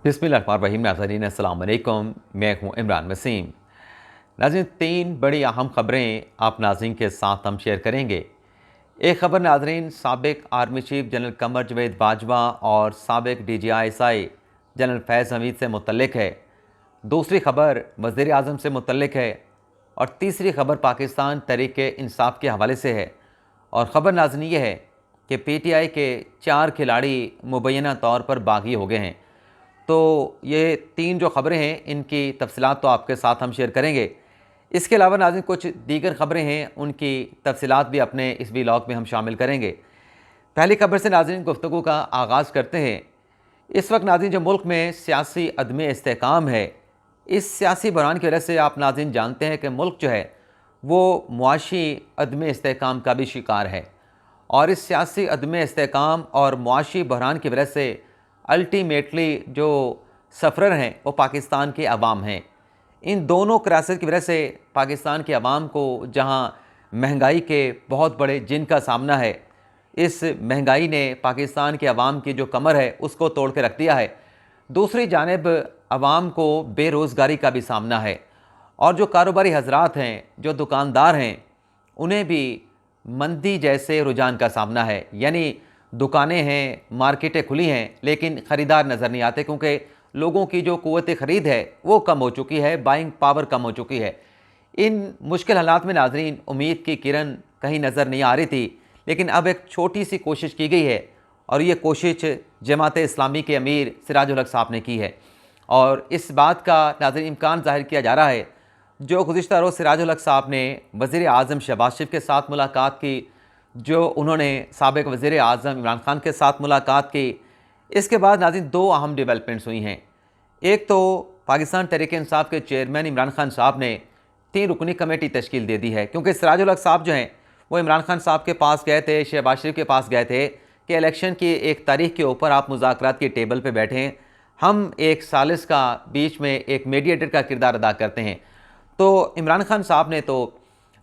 बिस्मिल्लाहिर्रहमानिर्रहीम। नाज़रीन अस्सलाम वालेकुम, मैं हूँ इमरान वसीम। नाज़रीन, 3 बड़ी अहम ख़बरें आप नाज़रीन के साथ हम शेयर करेंगे। एक ख़बर नाज़रीन साबिक़ आर्मी चीफ़ जनरल कमर जवेद बाजवा और साबिक़ DGI जनरल फैज़ हमीद से मुतल्लिक़ है। दूसरी ख़बर वज़ीर आज़म से मुतल्लिक़ है और तीसरी ख़बर पाकिस्तान तहरीक-ए-इंसाफ़ के हवाले से है। और ख़बर नाज़रीन ये है कि PTI के 4 खिलाड़ी मुबैना तौर पर बागी हो गए हैं। तो ये 3 जो ख़बरें हैं इनकी तफ़सीलात तो आपके साथ हम शेयर करेंगे। इसके अलावा नाज़रीन कुछ दीगर ख़बरें हैं, उनकी तफ़सीलात भी अपने इस व्लॉग में हम शामिल करेंगे। पहली ख़बर से नाज़रीन गुफ्तगू का आगाज़ करते हैं। इस वक्त नाज़रीन जो मुल्क में सियासी अदम इस्तेहकाम है, इस सियासी बहरान की वजह से आप नाज़रीन जानते हैं कि मुल्क जो है वो मुआशी अदम इस्तेहकाम का भी शिकार है। और इस सियासी अदम इस्तेहकाम और मुआशी बहरान की वजह से अल्टीमेटली जो सफ़रर हैं वो पाकिस्तान के अवाम हैं। इन दोनों क्राइसिस की वजह से पाकिस्तान के अवाम को जहां महंगाई के बहुत बड़े जिन का सामना है, इस महंगाई ने पाकिस्तान के अवाम की जो कमर है उसको तोड़ के रख दिया है। दूसरी जानिब अवाम को बेरोज़गारी का भी सामना है और जो कारोबारी हजरात हैं, जो दुकानदार हैं, उन्हें भी मंदी जैसे रुझान का सामना है। यानी दुकानें हैं, मार्केटें खुली हैं, लेकिन ख़रीदार नज़र नहीं आते क्योंकि लोगों की जो क़ुव्वत ख़रीद है वो कम हो चुकी है, बाइंग पावर कम हो चुकी है। इन मुश्किल हालात में नाज़रीन उम्मीद की किरण कहीं नज़र नहीं आ रही थी, लेकिन अब एक छोटी सी कोशिश की गई है और ये कोशिश जमात इस्लामी के अमीर सिराजुल हक साहब ने की है। और इस बात का नाज़रीन इम्कान ज़ाहिर किया जा रहा है, जो गुज़िश्ता रोज़ सिराजुल हक साहब ने वज़ीर आज़म शहबाज शरीफ के साथ मुलाकात की, जो उन्होंने साबिक़ वज़ीर आज़म इमरान खान के साथ मुलाकात की, इसके बाद नाज़रीन 2 अहम डेवलपमेंट्स हुई हैं। एक तो पाकिस्तान तहरीक-ए-इंसाफ़ के चेयरमैन इमरान खान साहब ने 3 रुकनी कमेटी तश्कील दे दी है, क्योंकि सिराजुल हक साहब जो हैं वो इमरान खान साहब के पास गए थे, शहबाज शरीफ के पास गए थे कि इलेक्शन की एक तारीख के ऊपर आप मुज़ाकरात की टेबल पर बैठें, हम एक सालिस का बीच में एक मीडिएटर का किरदार अदा करते हैं। तो इमरान खान साहब ने तो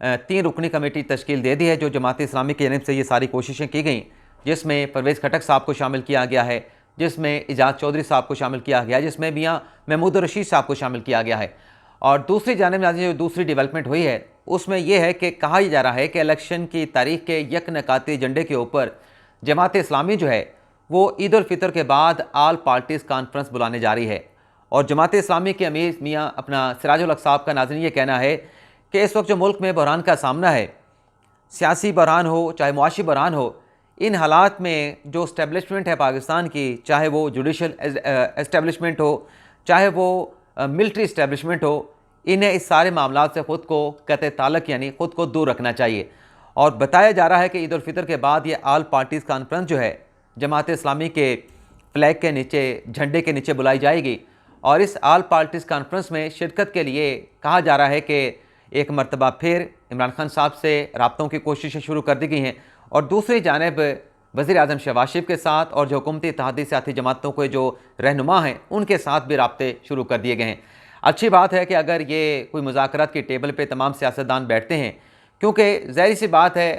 3 रुकनी कमेटी तश्कील दे दी है, जो जमात इस्लामी की जानिब से ये सारी कोशिशें की गई, जिसमें परवेज़ खटक साहब को शामिल किया गया है, जिसमें इजाज़ चौधरी साहब को शामिल किया गया है, जिसमें मियाँ महमूद रशीद साहब को शामिल किया गया है। और दूसरी जानिब जो दूसरी डेवलपमेंट हुई है उसमें यह है कि कहा जा रहा है कि इलेक्शन की तारीख के यकनकाती एजेंडे के ऊपर जमात इस्लामी जो है वो ईद उल फितर के बाद आल पार्टीज़ कॉन्फ्रेंस बुलाने जा रही है। और जमात इस्लामी के अमीर मियाँ अपना सिराजुल हक साहब का नाज़रीन ये कहना है कि इस वक्त जो मुल्क में बहरान का सामना है, सियासी बहरान हो चाहे मुआशी बहरान हो, इन हालात में जो इस्टेब्लिशमेंट है पाकिस्तान की, चाहे वो जुडिशल इस्टेब्लिशमेंट हो, चाहे वो मिलिट्री इस्टेब्लिशमेंट हो, इन्हें इस सारे मामलात से ख़ुद को कतई ताल्लुक़ यानी ख़ुद को दूर रखना चाहिए। और बताया जा रहा है कि ईद उल फितर के बाद ये आल पार्टीज़ कॉन्फ्रेंस जो है जमात इस्लामी के फ्लैग के नीचे, झंडे के नीचे बुलाई जाएगी। और इस आल पार्टीज़ कॉन्फ्रेंस में शिरकत के लिए कहा जा रहा है कि एक मरतबा फिर इमरान खान साहब से रब्तों की कोशिशें शुरू कर दी गई हैं और दूसरी जानिब वज़ीर आज़म शहबाज शरीफ के साथ और जो हुकूमती इत्तेहादी सियासी जमातों के जो रहनुमा हैं उनके साथ भी रब्ते शुरू कर दिए गए हैं। अच्छी बात है कि अगर ये कोई मुज़ाकरात की टेबल पर तमाम सियासतदान बैठते हैं, क्योंकि ज़ाहिर सी बात है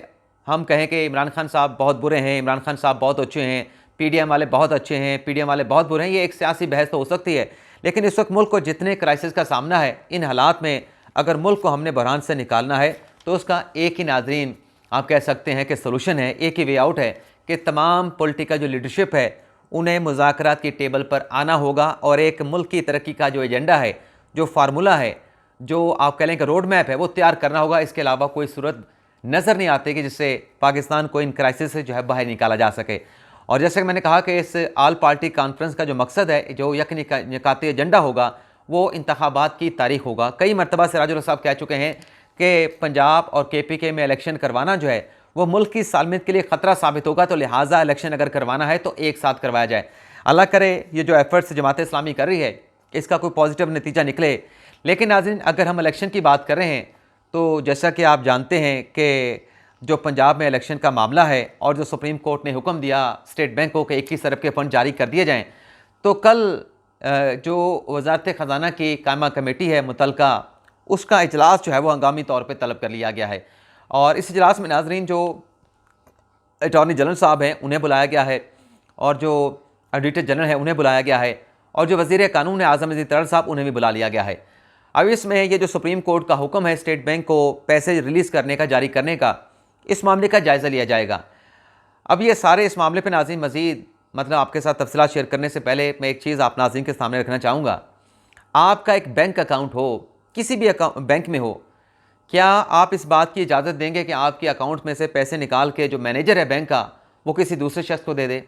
हम कहें कि इमरान खान साहब बहुत बुरे हैं, इमरान खान साहब बहुत अच्छे हैं, PDM वाले बहुत अच्छे हैं, PDM वाले बहुत बुरे हैं, ये एक सियासी बहस तो हो सकती है। लेकिन इस वक्त मुल्क को जितने क्राइसिस का सामना है, इन हालात में अगर मुल्क को हमने बहरान से निकालना है तो उसका एक ही नाज़रीन आप कह सकते हैं कि सलूशन है, एक ही वे आउट है कि तमाम पॉलिटिकल जो लीडरशिप है उन्हें मुज़ाकरात की टेबल पर आना होगा और एक मुल्क की तरक्की का जो एजेंडा है, जो फार्मूला है, जो आप कह लें कि रोड मैप है, वो तैयार करना होगा। इसके अलावा कोई सूरत नज़र नहीं आती कि जिससे पाकिस्तान को इन क्राइसिस से जो है बाहर निकाला जा सके। और जैसे कि मैंने कहा कि इस आल पार्टी कॉन्फ्रेंस का जो मकसद है, जो यकनिकाती एजेंडा होगा, वो इंतखाबात की तारीख होगा। कई मरतबा सिराजुल हक साहब कह चुके हैं कि पंजाब और KPK में इलेक्शन करवाना जो है वो मुल्क की सालमियत के लिए ख़तरा साबित होगा, तो लिहाजा इलेक्शन अगर करवाना है तो एक साथ करवाया जाए। अल्लाह करे ये जो एफर्ट्स जमात इस्लामी कर रही है इसका कोई पॉजिटिव नतीजा निकले। लेकिन नाज़रीन अगर हम इलेक्शन की बात कर रहे हैं तो जैसा कि आप जानते हैं कि जो पंजाब में इलेक्शन का मामला है और जो सुप्रीम कोर्ट ने हुक्म दिया स्टेट बैंक को कि 21 अरब के फ़ंड जारी कर दिए जाएँ, तो कल जो वज़ारत ख़ज़ाना की कायमा कमेटी है मुतलका, उसका इजलास जो है वो हंगामी तौर पे तलब कर लिया गया है। और इस इजलास में नाज़रीन जो अटॉर्नी जनरल साहब हैं उन्हें बुलाया गया है और जो ऑडिटर जनरल है उन्हें बुलाया गया है और जो वज़ीर कानून है आज़म अज़ीज़ तरल साहब, उन्हें भी बुला लिया गया है। अब इसमें ये जो सुप्रीम कोर्ट का हुक्म है स्टेट बैंक को पैसे रिलीज़ करने का, जारी करने का, इस मामले का जायज़ा लिया जाएगा। अब ये सारे इस मामले पर नाज़रीन मज़ीद मतलब आपके साथ तफसीलात शेयर करने से पहले मैं एक चीज़ आप नाज़रीन के सामने रखना चाहूँगा। आपका एक बैंक अकाउंट हो, किसी भी बैंक में हो, क्या आप इस बात की इजाज़त देंगे कि आपके अकाउंट में से पैसे निकाल के जो मैनेजर है बैंक का वो किसी दूसरे शख्स को दे दे?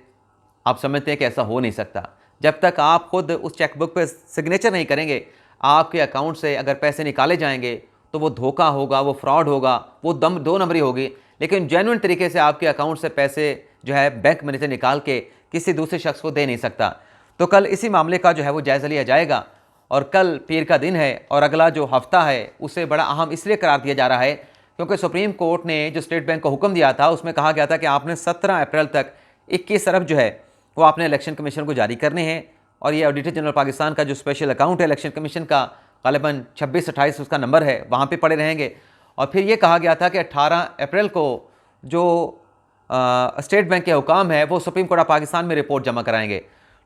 आप समझते हैं कि ऐसा हो नहीं सकता। जब तक आप खुद उस चेकबुक पे सिग्नेचर नहीं करेंगे, आपके अकाउंट से अगर पैसे निकाले जाएंगे तो वो धोखा होगा, वो फ्रॉड होगा, वो दो नंबरी होगी। लेकिन जेन्युइन तरीके से आपके अकाउंट से पैसे जो है बैंक मैनेजर निकाल के किसी दूसरे शख्स को दे नहीं सकता। तो कल इसी मामले का जो है वो जायज़ा लिया जाएगा। और कल पीर का दिन है और अगला जो हफ्ता है उसे बड़ा अहम इसलिए करार दिया जा रहा है क्योंकि सुप्रीम कोर्ट ने जो स्टेट बैंक को हुक्म दिया था उसमें कहा गया था कि आपने 17 अप्रैल तक 21 अरब जो है वो आपने इलेक्शन कमीशन को जारी करने हैं। और ये ऑडिटर जनरल पाकिस्तान का जो स्पेशल अकाउंट है इलेक्शन कमीशन का, ग़ालिबन 26-28 उसका नंबर है, वहाँ पर पड़े रहेंगे। और फिर ये कहा गया था कि 18 अप्रैल को जो स्टेट बैंक के हुकाम है वो सुप्रीम कोर्ट ऑफ पाकिस्तान में रिपोर्ट जमा कराएंगे।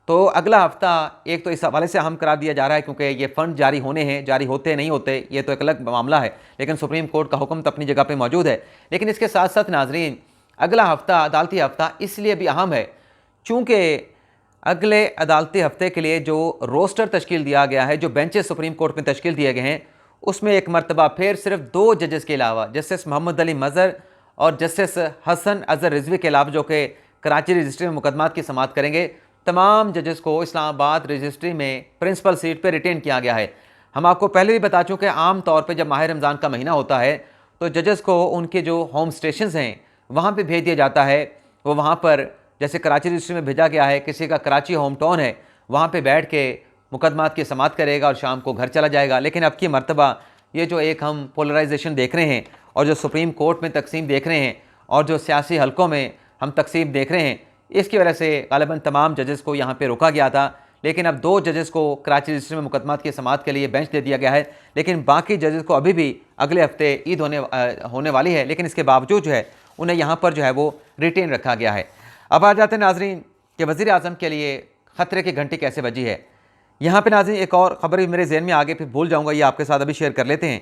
तो अगला हफ्ता एक तो इस हवाले से अहम करार दिया जा रहा है क्योंकि ये फ़ंड जारी होने हैं, जारी होते नहीं होते ये तो एक अलग मामला है, लेकिन सुप्रीम कोर्ट का हुक्म तो अपनी जगह पे मौजूद है। लेकिन इसके साथ साथ नाजरीन अगला हफ्ता अदालती हफ्ता इसलिए भी अहम है चूँकि अगले अदालती हफ्ते के लिए जो रोस्टर तश्कील दिया गया है, जो बेंचेस सुप्रीम कोर्ट में तश्कील दिए गए हैं, उसमें एक मरतबा फिर सिर्फ 2 जजेस के अलावा जस्टिस मोहम्मद अली मज़हर और जस्टिस हसन अज़हर रिजवी के अलावा जो कि कराची रजिस्ट्री में मुकदमात की समाअत करेंगे, तमाम जजेस को इस्लामाबाद रजिस्ट्री में प्रिंसिपल सीट पर रिटेन किया गया है। हम आपको पहले भी बता चुके हैं आम तौर पे जब माह रमज़ान का महीना होता है तो जजेस को उनके जो होम स्टेशंस हैं वहाँ पे भेज दिया जाता है। वो वहाँ पर जैसे कराची रजिस्ट्री में भेजा गया है, किसी का कराची होम टाउन है, वहाँ पर बैठ के मुकदमात की समाअत करेगा और शाम को घर चला जाएगा। लेकिन अब की मरतबा ये जो एक हम पोलराइजेशन देख रहे हैं और जो सुप्रीम कोर्ट में तकसीम देख रहे हैं और जो सियासी हलकों में हम तकसीम देख रहे हैं, इसकी वजह से ग़ालिबन तमाम जजेस को यहाँ पे रोका गया था। लेकिन अब 2 जजेस को कराची रजिस्ट्री में मुकदमात की समाअत के लिए बेंच दे दिया गया है। लेकिन बाकी जजेस को अभी भी अगले हफ्ते ईद होने वाली है, लेकिन इसके बावजूद जो है उन्हें यहाँ पर जो है वो रिटेन रखा गया है। अब आ जाते हैं नाजरीन कि वज़ीर आज़म के लिए ख़तरे की घंटी कैसे बजी है। यहाँ पर नाजरीन एक और ख़बर भी मेरे जहन में आगे फिर भूल जाऊँगा, ये आपके साथ अभी शेयर कर लेते हैं।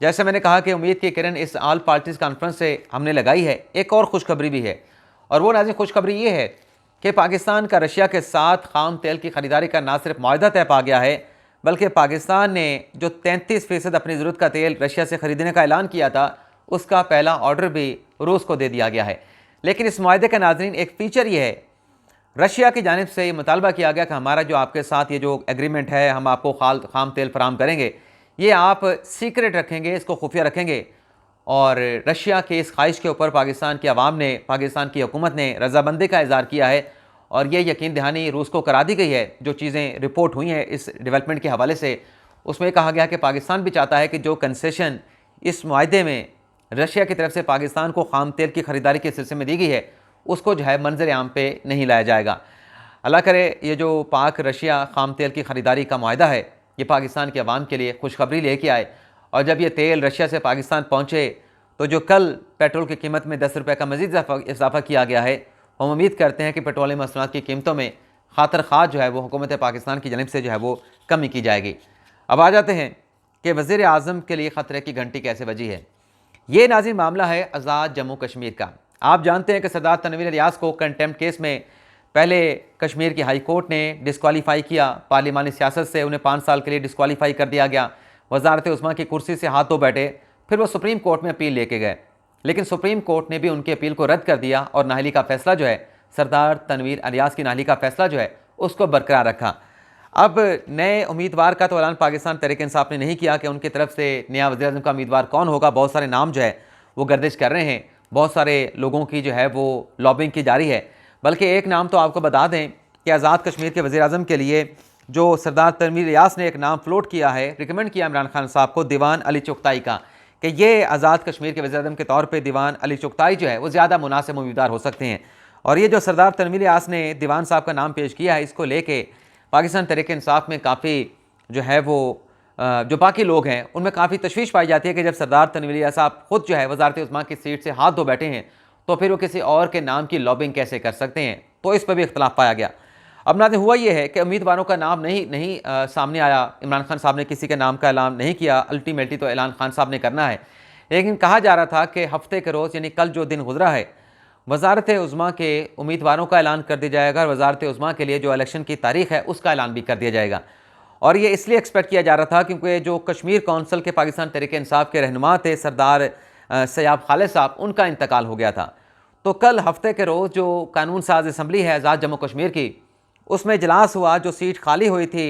जैसे मैंने कहा कि उम्मीद की किरण इस ऑल पार्टीज़ कॉन्फ्रेंस से हमने लगाई है, एक और खुशखबरी भी है और वो नाज़रीन खुशखबरी ये है कि पाकिस्तान का रशिया के साथ खाम तेल की ख़रीदारी का ना सिर्फ मुआहदा तय पा गया है बल्कि पाकिस्तान ने जो 33% अपनी ज़रूरत का तेल रशिया से ख़रीदने का ऐलान किया था उसका पहला ऑर्डर भी रूस को दे दिया गया है। लेकिन इस मुआहदे का नाज़रीन एक फ़ीचर ये है, रशिया की जानिब से ये मुतालबा किया गया कि हमारा जो आपके साथ ये जो एग्रीमेंट है, हम आपको खाम तेल फराम करेंगे, ये आप सीक्रेट रखेंगे, इसको खुफिया रखेंगे। और रशिया के इस ख्वाहिश के ऊपर पाकिस्तान की आवाम ने, पाकिस्तान की हुकूमत ने रज़ामंदी का इज़हार किया है और ये यकीन दहानी रूस को करा दी गई है। जो चीज़ें रिपोर्ट हुई हैं इस डेवलपमेंट के हवाले से, उसमें कहा गया कि पाकिस्तान भी चाहता है कि जो कंसेशन इस मुआहदे में रशिया की तरफ से पाकिस्तान को खाम तेल की ख़रीदारी के सिलसिले में दी गई है उसको जो है मंजर आम पे नहीं लाया जाएगा। अल्लाह करे ये जो पाक रशिया खाम तेल की ख़रीदारी का मुआहदा है ये पाकिस्तान के अवाम के लिए खुशखबरी लेके आए और जब ये तेल रशिया से पाकिस्तान पहुँचे तो जो कल पेट्रोल की कीमत में 10 रुपये का मज़ीद इजाफ़ा किया गया है, हम उम्मीद करते हैं कि पेट्रोलियम मसनूआत की कीमतों में खातर ख़ास जो है वो हुकूमत पाकिस्तान की जानिब से जो है वो कमी की जाएगी। अब आ जाते हैं कि वज़ीर आज़म के लिए ख़तरे की घंटी कैसे बजी है। ये नाज़रीन मामला है आज़ाद जम्मू कश्मीर का। आप जानते हैं कि सरदार तनवीर इलियास को कंटेम्प्ट केस में पहले कश्मीर की हाई कोर्ट ने डिस्क्वालीफाई किया, पार्लिमानी सियासत से उन्हें 5 साल के लिए डिस्क्वालीफाई कर दिया गया, वज़ारत उस्मा की कुर्सी से हाथ धो बैठे, फिर वो सुप्रीम कोर्ट में अपील लेके गए। लेकिन सुप्रीम कोर्ट ने भी उनकी अपील को रद्द कर दिया और नाअहली का फ़ैसला जो है, सरदार तनवीर इलियास की नाअहली का फ़ैसला जो है उसको बरकरार रखा। अब नए उम्मीदवार का तो ऐलान पाकिस्तान तहरीक इंसाफ ने नहीं किया कि उनकी तरफ से नया वज़ीर आज़म का उम्मीदवार कौन होगा। बहुत सारे नाम जो है वो गर्दिश कर रहे हैं, बहुत सारे लोगों की जो है वो लॉबिंग की जारी है। बल्कि एक नाम तो आपको बता दें कि आज़ाद कश्मीर के वज़ीर आज़म के लिए जो सरदार तनवीर इलियास ने एक नाम फ्लोट किया है, रिकमेंड किया इमरान खान साहब को, दीवान अली चुगताई का, कि ये आज़ाद कश्मीर के वज़ीर आज़म के तौर पर दीवान अली चुगताई जो है वो ज़्यादा मुनासिब उम्मीदवार हो सकते हैं। और ये जो सरदार तनवीर इलियास ने दीवान साहब का नाम पेश किया है, इसको लेके पाकिस्तान तहरीक इंसाफ में काफ़ी जो है वो जो बाकी लोग हैं उनमें काफ़ी तशवीश पाई जाती है कि जब सरदार तनवीर इलियास साहब खुद जो है वज़ारत उस्मा की सीट से हाथ धो बैठे हैं तो फिर वो किसी और के नाम की लॉबिंग कैसे कर सकते हैं। तो इस पर भी इख्तलाफ पाया गया। अब नाज़रीन हुआ ये है कि उम्मीदवारों का नाम नहीं सामने आया। इमरान खान साहब ने किसी के नाम का ऐलान नहीं किया। अल्टीमेटली तो ऐलान खान साहब ने करना है, लेकिन कहा जा रहा था कि हफ्ते के रोज़ यानी कल जो दिन गुजरा है, वजारत उज़्मा के उम्मीदवारों का ऐलान कर दिया जाएगा और वजारत उज़्मा के लिए जो इलेक्शन की तारीख है उसका ऐलान भी कर दिया जाएगा। और ये इसलिए एक्सपेक्ट किया जा रहा था क्योंकि जो कश्मीर कौंसिल के पाकिस्तान तहरीक इंसाफ के रहनुमा थे सरदार सयाब खालिद साहब, उनका इंतकाल हो गया था। तो कल हफ्ते के रोज़ जो कानून साज असम्बली है आज़ाद जम्मू कश्मीर की, उसमें इजलास हुआ। जो सीट खाली हुई थी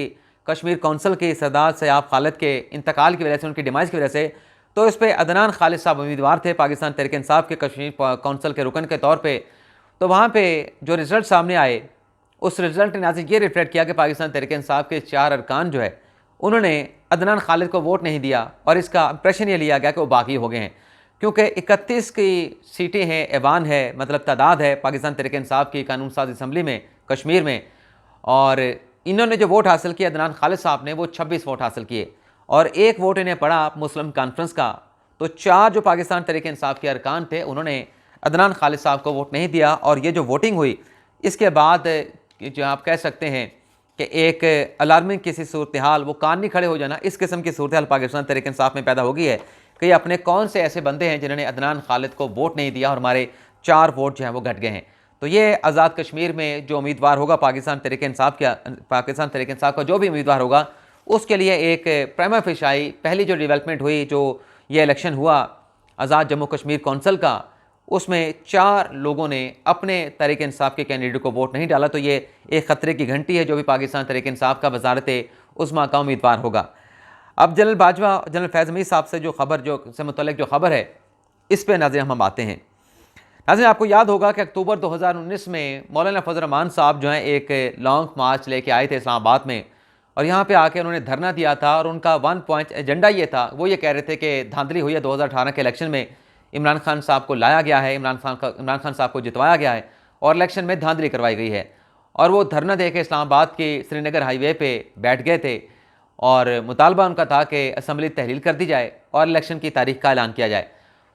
कश्मीर कौंसिल की सरदार सयाब खालिद के इंतकाल की वजह से, उनकी डिमाइज की वजह से, तो इस पर अदनान खालिद साहब उम्मीदवार थे पाकिस्तान तहरीक इंसाफ के कश्मीर कौंसिल के रुकन के तौर पर। तो वहाँ पर जो रिज़ल्ट सामने आए, उस रिज़ल्ट ने नाज़रीन ये रिफ्लेक्ट किया कि पाकिस्तान तहरीक इंसाफ के 4 अरकान जो है उन्होंने अदनान खालिद को वोट नहीं दिया, और इसका इंप्रेशन ये लिया गया कि वो बागी हो गए हैं, क्योंकि 31 की सीटें हैं, ऐवान है, मतलब तादाद है पाकिस्तान तहरीक इंसाफ की कानून साज असम्बली में कश्मीर में, और इन्होंने जो वोट हासिल किया अदनान खालिद साहब ने वो 26 वोट हासिल किए, और 1 वोट इन्हें पड़ा मुस्लिम कॉन्फ्रेंस का। तो 4 जो पाकिस्तान तहरीक इंसाफ के अरकान थे उन्होंने अदनान खालिद साहब को वोट नहीं दिया। और ये जो वोटिंग हुई, इसके बाद जो आप कह सकते हैं कि एक अलार्मिंग किसी सूरत हाल, वो कान नहीं खड़े हो जाना, इस किस्म की सूरत हाल पाकिस्तान तहरीक इंसाफ में पैदा हो गई है कि अपने कौन से ऐसे बंदे हैं जिन्होंने अदनान खालिद को वोट नहीं दिया और हमारे 4 वोट जो हैं वो घट गए हैं। तो ये आज़ाद कश्मीर में जो उम्मीदवार होगा पाकिस्तान तहरीक इंसाफ का जो भी उम्मीदवार होगा, उसके लिए एक प्राइमा फेशाई पहली जो डेवलपमेंट हुई, जो ये इलेक्शन हुआ आज़ाद जम्मू कश्मीर कौंसिल का, उसमें 4 लोगों ने अपने तहरीक इंसाफ के कैंडिडेट को वोट नहीं डाला। तो ये एक ख़तरे की घंटी है जो भी पाकिस्तान तहरीक इंसाफ का वजारत उज़्मा का उम्मीदवार होगा। अब जनरल बाजवा, जनरल फैज़ हमीद साहब से जो खबर से मुतल्लिक़ जो खबर है, इस पर नाज़रीन हम आते हैं। नाज़रीन आपको याद होगा कि अक्टूबर 2019 में मौलाना फजल रहमान साहब जो हैं एक लॉन्ग मार्च लेके आए थे इस्लामाबाद में, और यहाँ पे आके उन्होंने धरना दिया था, और उनका 1 पॉइंट एजेंडा ये था, वो ये कह रहे थे कि धांधली हुई है 2018 के इलेक्शन में, इमरान खान साहब को लाया गया है, इमरान खान साहब को जितवाया गया है और इलेक्शन में धांधली करवाई गई है। और वो धरना दे के इस्लामाबाद के श्रीनगर हाईवे पे बैठ गए थे, और मुतालबा उनका था कि असम्बली तहलील कर दी जाए और इलेक्शन की तारीख का ऐलान किया जाए।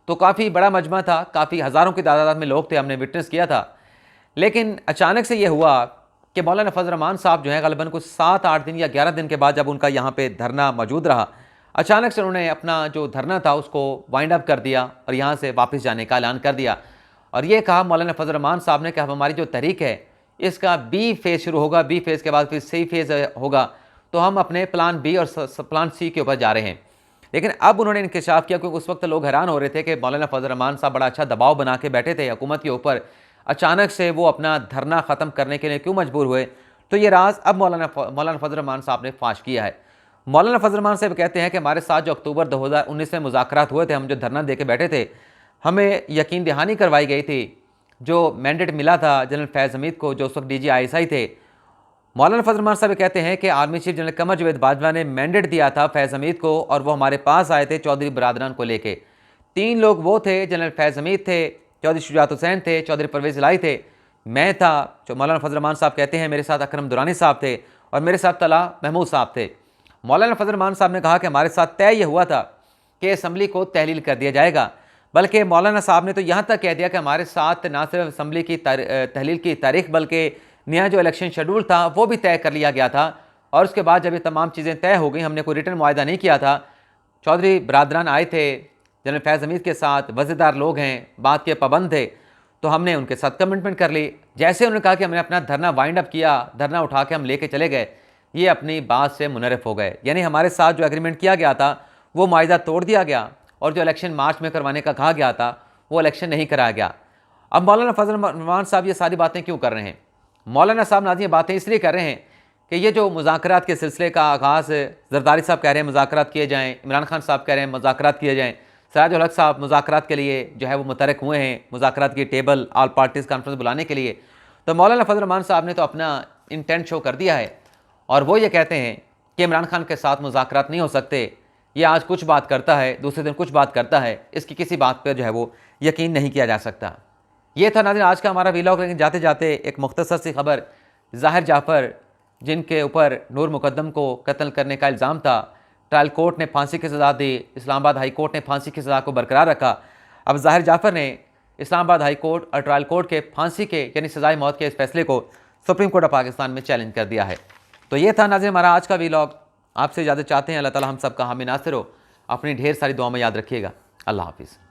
तो काफ़ी बड़ा मजमा था, काफ़ी हज़ारों की तादाद में लोग थे, हमने विटनेस किया था। लेकिन अचानक से ये हुआ कि मौलाना फजल रहमान साहब जो है ग़ालिबन कुछ 7-8 दिन या 11 दिन के बाद जब उनका यहाँ पे धरना मौजूद रहा, अचानक से उन्होंने अपना जो धरना था उसको वाइंड अप कर दिया और यहाँ से वापस जाने का ऐलान कर दिया। और ये कहा मौलाना फजल रहमान साहब ने कि अब हमारी जो तहरीक है इसका बी फेज़ शुरू होगा, बी फेज़ के बाद फिर सी फेज़ होगा, तो हम अपने प्लान बी और प्लान सी के ऊपर जा रहे हैं। लेकिन अब उन्होंने इंकशाफ किया, क्योंकि उस वक्त लोग हैरान हो रहे थे कि मौलाना फजल रहमान साहब बड़ा अच्छा दबाव बना के बैठे थे हुकूमत के ऊपर, अचानक से वो अपना धरना ख़त्म करने के लिए क्यों मजबूर हुए। तो ये राज अब मौलाना फजल रहमान साहब ने फाश किया है। मौलाना फजल रहमान साहब कहते हैं कि हमारे साथ जो अक्टूबर 2019 में मुज़ाकरात हुए थे, हम जो धरना दे के बैठे थे, हमें यकीन दहानी करवाई गई थी, जो मैंडेट मिला था जनरल फैज़ हमीद को जो उस वक्त DGI थे। मौलाना फजल रहमान साहब कहते हैं कि army chief general Qamar Javed Bajwa ने मैंडेट दिया था फैज़ हमीद को, और वो हमारे पास आए थे चौधरी बरादरान को लेके। 3 लोग वो थे, जनरल फैज़ हमीद थे, चौधरी शुजात हुसैन थे, चौधरी परवेज़ इलाही थे, मैं था। जो मौलाना फजल रहमान साहब कहते हैं मेरे साथ अकरम दुरानी साहब थे और मेरे साथ तला महमूद साहब थे। मौलाना फजल रहमान साहब ने कहा कि हमारे साथ तय ये हुआ था कि असम्बली को तहलील कर दिया जाएगा, बल्कि मौलाना साहब ने तो यहाँ तक कह दिया कि हमारे साथ ना सिर्फ असम्बली की तहलील की तारीख बल्कि नया जो इलेक्शन शेड्यूल था वो भी तय कर लिया गया था। और उसके बाद जब ये तमाम चीज़ें तय हो गई, हमने कोई रिटर्न मुआहदा नहीं किया था। चौधरी बरादरान आए थे जनरल फैज़ हमीद के साथ, वज़ीरदार लोग हैं, बात के पाबंद थे, तो हमने उनके साथ कमिटमेंट कर ली। जैसे उन्होंने कहा कि हमने अपना धरना वाइंड अप किया, धरना उठा के हम लेके चले गए, ये अपनी बात से मुनरफ हो गए। यानी हमारे साथ जो एग्रीमेंट किया गया था वो मायदा तोड़ दिया गया, और जो इलेक्शन मार्च में करवाने का कहा गया था वो इलेक्शन नहीं कराया गया। अब मौलाना फजल रहमान साहब ये सारी बातें क्यों कर रहे हैं? मौलाना साहब नाज़रीन ये बातें इसलिए कर रहे हैं कि ये जो मुज़ाकरात के सिलसिले का आगाज़, जरदारी साहब कह रहे हैं मुज़ाकरात किए जाएँ, इमरान खान साहब कह रहे हैं मुज़ाकरात किए जाएँ, सिराजुल हक साहब मुज़ाकरात के लिए जो है वो मुतरक हुए हैं, मुज़ाकरात की टेबल ऑल पार्टीज़ कॉन्फ्रेंस बुलाने के लिए। तो मौलाना फजल रहमान साहब ने तो अपना इंटेंट शो कर दिया है, और वो ये कहते हैं कि इमरान खान के साथ मुज़ाकरात नहीं हो सकते। ये आज कुछ बात करता है, दूसरे दिन कुछ बात करता है, इसकी किसी बात पर जो है वो यकीन नहीं किया जा सकता। ये था नाज़रीन आज का हमारा वीलॉग। लेकिन जाते जाते एक मुख्तसर सी खबर, ज़ाहिर जाफ़र जिनके ऊपर नूर मुकद्दम को कत्ल करने का इल्ज़ाम था, ट्रायल कोर्ट ने फांसी की सज़ा दी, इस्लामाबाद हाई कोर्ट ने फांसी की सज़ा को बरकरार रखा। अब ज़ाहिर जाफ़र ने इस्लामाबाद हाई कोर्ट और ट्रायल कोर्ट के फांसी के यानी सज़ाए मौत के इस फैसले को सुप्रीम कोर्ट ऑफ पाकिस्तान में चैलेंज कर दिया है। तो ये था नाज़रीन हमारा आज का व्लॉग। आपसे इजाज़त चाहते हैं। अल्लाह ताला हम सब का हामी नासिर हो। अपनी ढेर सारी दुआ में याद रखिएगा। अल्लाह हाफिज़।